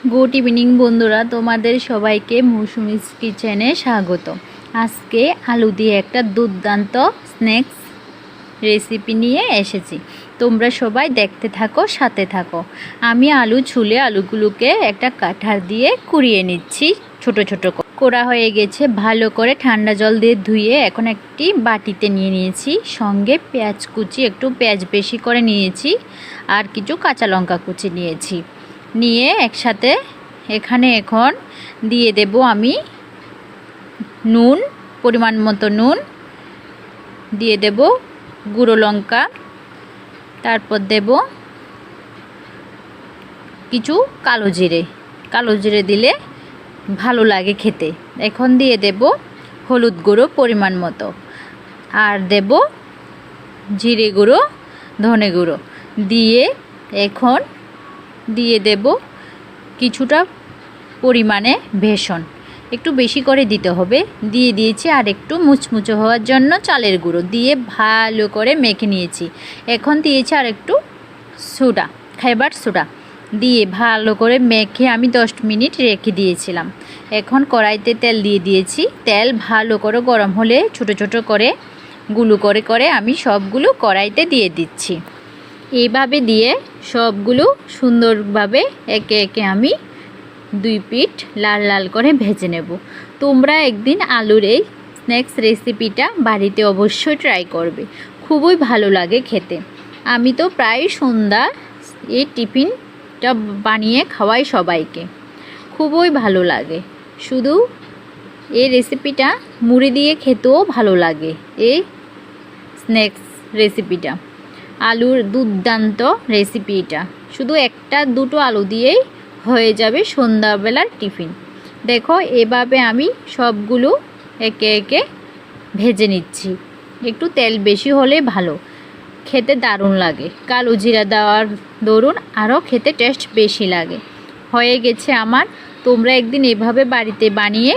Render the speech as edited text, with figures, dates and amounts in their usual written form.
Good evening বন্ধুরা, তোমাদের সবাইকে মৌসুমিস কিচেনে স্বাগত। আজকে আলু দিয়ে একটা দুর্দান্ত স্ন্যাক্স রেসিপি নিয়ে এসেছি। তোমরা সবাই দেখতে থাকো, সাথে থাকো। আমি আলু ছুলে আলুগুলোকে একটা কাঁঠার দিয়ে কুড়িয়ে নিচ্ছি। ছোট ছোট করা হয়ে গেছে, ভালো করে ঠান্ডা জল দিয়ে ধুয়ে এখন একটি বাটিতে নিয়ে নিয়েছি। সঙ্গে পেঁয়াজ কুচি, একটু পেঁয়াজ বেশি করে নিয়েছি, আর কিছু কাঁচা লঙ্কা কুচি নিয়েছি। নিয়ে একসাথে এখানে এখন দিয়ে দেব আমি নুন, পরিমাণ মতো নুন দিয়ে দেব, গুঁড়ো লঙ্কা, তারপর দেব কিছু কালো জিরে দিলে ভালো লাগে খেতে। এখন দিয়ে দেব হলুদ গুঁড়ো পরিমাণ মতো, আর দেব জিরে গুঁড়ো, ধনে গুঁড়ো দিয়ে এখন দিয়ে দেব কিছুটা পরিমাণে বেসন, একটু বেশি করে দিতে হবে। দিয়ে দিয়েছি আর একটু মুচমুচে হওয়ার জন্য চালের গুঁড়ো দিয়ে ভালো করে মেখে নিয়েছি। এখন দিয়েছি আর একটু সোডা, খাবার সোডা দিয়ে ভালো করে মেখে আমি 10 মিনিট রেখে দিয়েছিলাম। এখন কড়াইতে তেল দিয়ে দিয়েছি। তেল ভালো করে গরম হলে ছোট ছোট করে গুলো করে আমি সবগুলো কড়াইতে দিয়ে দিচ্ছি। এইভাবে দিয়ে সবগুলো সুন্দরভাবে একে একে আমি 2 পিঠ লাল লাল করে ভেজে নেব। তোমরা একদিন আলুর এই স্ন্যাক্স রেসিপিটা বাড়িতে অবশ্যই ট্রাই করবে, খুবই ভালো লাগে খেতে। আমি তো প্রায় সন্ধ্যা এই টিফিনটা বানিয়ে খাওয়াই সবাইকে, খুবই ভালো লাগে। শুধু এই রেসিপিটা মুড়ি দিয়ে খেতেও ভালো লাগে। এই স্ন্যাক্স রেসিপিটা, আলুর দুর্দান্ত রেসিপি এটা। শুধু 1-2 আলু দিয়েই হয়ে যাবে সন্ধ্যাবেলার টিফিন। দেখো এভাবে আমি সবগুলো একে একে ভেজে নিচ্ছি। একটু তেল বেশি হলে ভালো, খেতে দারুণ লাগে। কালো জিরা দেওয়ার দরুন আরও খেতে টেস্ট বেশি লাগে। হয়ে গেছে আমার। তোমরা একদিন এভাবে বাড়িতে বানিয়ে